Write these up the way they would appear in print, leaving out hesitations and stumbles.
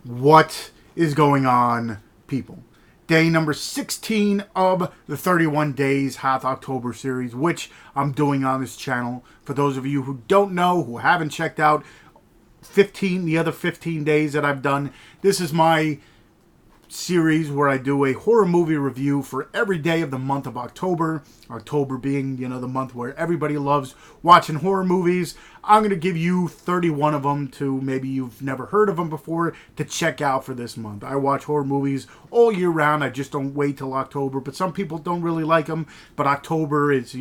What is going on, people? Day number 16 of the 31 Days Hath October series, which I'm doing on this channel. For those of you who don't know, who haven't checked out the other 15 days that I've done, this is my series where I do a horror movie review for every day of the month of October. October being, the month where everybody loves watching horror movies. I'm going to give you 31 of them to maybe you've never heard of them before to check out for this month. I watch horror movies all year round. I just don't wait till October, but some people don't really like them. But October is,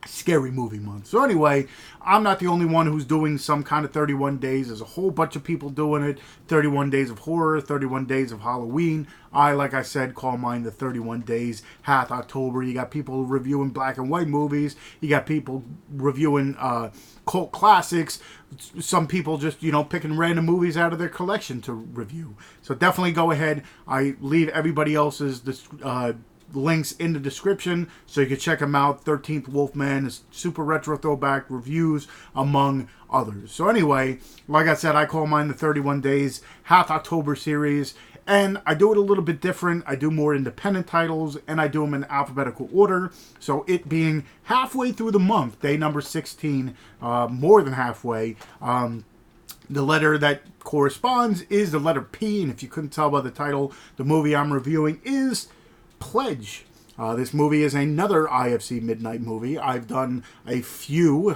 scary movie month. So anyway, I'm not the only one who's doing some kind of 31 days. There's a whole bunch of people doing it. 31 days of horror, 31 days of Halloween. Like I said, call mine the 31 Days Hath October. You got people reviewing black and white movies. You got people reviewing cult classics. Some people just, picking random movies out of their collection to review. So definitely go ahead. I leave everybody else's links in the description so you can check them out. 13th Wolfman, super retro throwback reviews, among others. So anyway, like I said, I call mine the 31 Days Hath October series, and I do it a little bit different. I do more independent titles, and I do them in alphabetical order. So it being halfway through the month, day number 16, more than halfway, the letter that corresponds is the letter P, and if you couldn't tell by the title, the movie I'm reviewing is Pledge. This movie is another IFC midnight movie. I've done a few.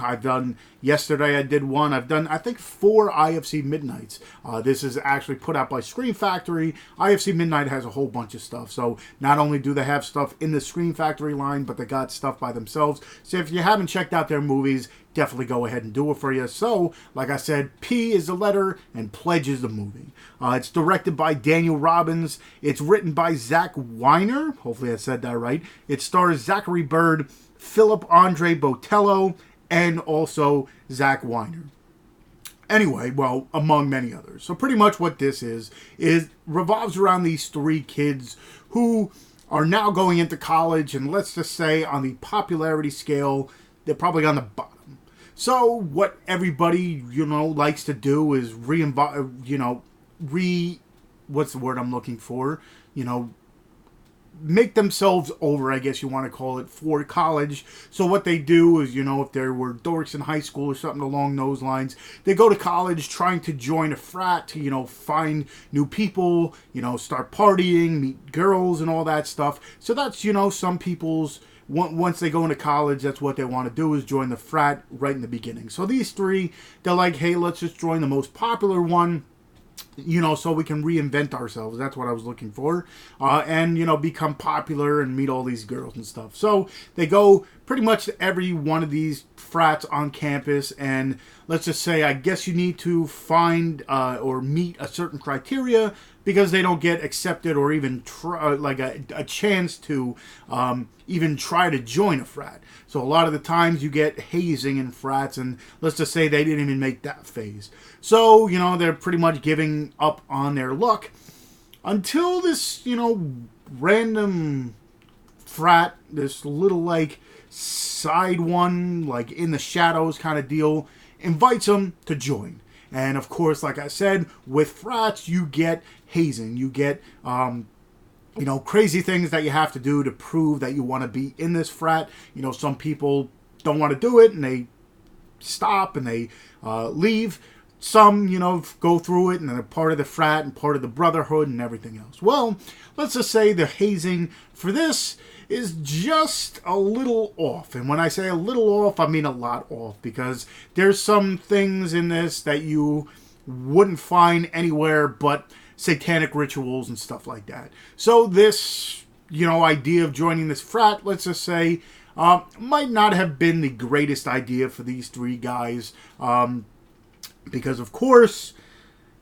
Yesterday I did one. I've done, I think, 4 IFC midnights. This is actually put out by Scream Factory. IFC Midnight has a whole bunch of stuff. So not only do they have stuff in the Scream Factory line, but they got stuff by themselves. So if you haven't checked out their movies, definitely go ahead and do it for you. So, like I said, P is the letter and Pledge is the movie. It's directed by Daniel Robbins. It's written by Zack Weiner. Hopefully I said that right. It stars Zachary, Byrd, Phillip, Botello, and also Zack Weiner. Anyway, well, among many others. So pretty much what this is revolves around these 3 kids who are now going into college, and let's just say on the popularity scale, they're probably on the bottom. So what everybody, likes to do is what's the word I'm looking for? Make themselves over, I guess you want to call it, for college. So what they do is, if there were dorks in high school or something along those lines, they go to college trying to join a frat to, find new people, start partying, meet girls and all that stuff. So that's, some people's, once they go into college, that's what they want to do, is join the frat right in the beginning. So these 3, they're like, hey, let's just join the most popular one, so we can reinvent ourselves. That's what I was looking for. And, become popular and meet all these girls and stuff. So they go pretty much to every one of these frats on campus. And let's just say, I guess you need to find or meet a certain criteria because they don't get accepted or even a chance to even try to join a frat. So a lot of the times you get hazing in frats, and let's just say they didn't even make that phase. So, they're pretty much giving up on their luck until this, random frat, this little, side one, in the shadows kind of deal, invites them to join. And, of course, like I said, with frats, you get hazing. You get, crazy things that you have to do to prove that you want to be in this frat. Some people don't want to do it, and they stop, and they leave. Some, go through it, and they're part of the frat and part of the brotherhood and everything else. Well, let's just say the hazing for this is just a little off. And when I say a little off, I mean a lot off, because there's some things in this that you wouldn't find anywhere but satanic rituals and stuff like that. So this, idea of joining this frat, let's just say, might not have been the greatest idea for these 3 guys. Because, of course,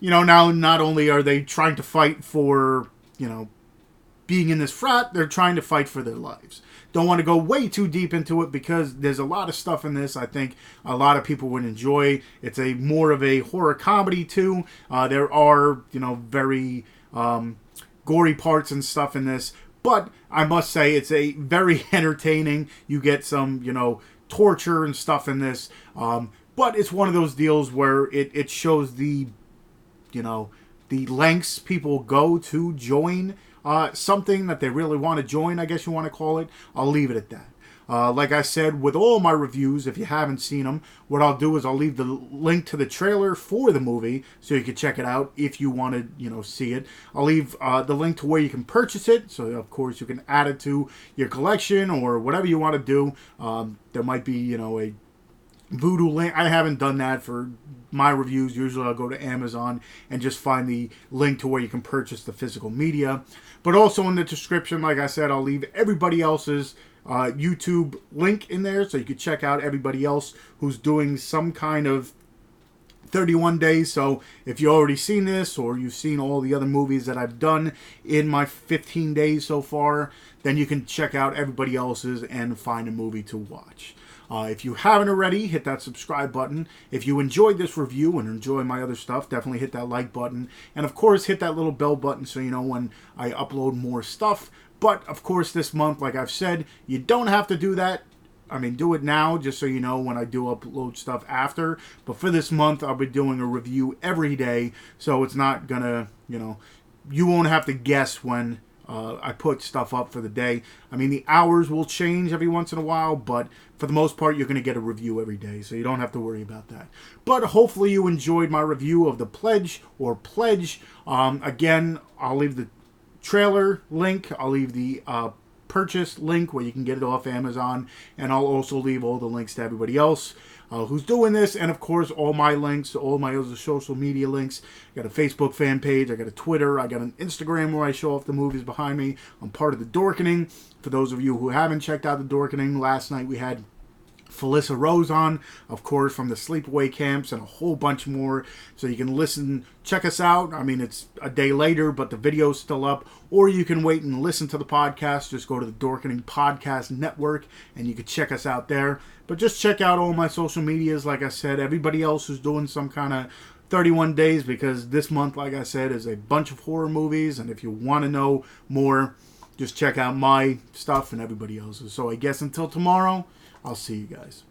now not only are they trying to fight for, being in this frat, they're trying to fight for their lives. Don't want to go way too deep into it because there's a lot of stuff in this I think a lot of people would enjoy. It's more of a horror comedy too. There are, very gory parts and stuff in this. But I must say it's a very entertaining. You get some, torture and stuff in this. But it's one of those deals where it shows the, the lengths people go to join something that they really want to join, I guess you want to call it, I'll leave it at that. Like I said, with all my reviews, if you haven't seen them, what I'll do is I'll leave the link to the trailer for the movie so you can check it out if you want to, see it. I'll leave the link to where you can purchase it, so of course you can add it to your collection or whatever you want to do. There might be, a Voodoo link. I haven't done that for my reviews. Usually I'll go to Amazon and just find the link to where you can purchase the physical media. But also in the description, like I said, I'll leave everybody else's YouTube link in there so you can check out everybody else who's doing some kind of 31 days. So if you've already seen this or you've seen all the other movies that I've done in my 15 days so far, then you can check out everybody else's and find a movie to watch. If you haven't already, hit that subscribe button. If you enjoyed this review and enjoy my other stuff, definitely hit that like button. And of course, hit that little bell button so you know when I upload more stuff. But of course, this month, like I've said, you don't have to do that. I mean, do it now just so you know when I do upload stuff after. But for this month, I'll be doing a review every day. So it's not going to, you won't have to guess when I put stuff up for the day. I mean, the hours will change every once in a while, but for the most part, you're going to get a review every day, so you don't have to worry about that. But hopefully you enjoyed my review of The Pledge or Pledge. Again, I'll leave the trailer link. I'll leave the purchase link where you can get it off Amazon, and I'll also leave all the links to everybody else who's doing this, and of course all my links, all my other social media links. I got a Facebook fan page, I got a Twitter, I got an Instagram where I show off the movies behind me. I'm part of the Dorkening. For those of you who haven't checked out the Dorkening, last night we had Felissa Rose on, of course, from the sleepaway camps and a whole bunch more. So you can listen, check us out. I mean, it's a day later, but the video's still up. Or you can wait and listen to the podcast. Just go to the Dorkening Podcast Network and you can check us out there. But just check out all my social medias. Like I said, everybody else who's doing some kind of 31 days, because this month, like I said, is a bunch of horror movies. And if you want to know more, just check out my stuff and everybody else's. So I guess until tomorrow, I'll see you guys.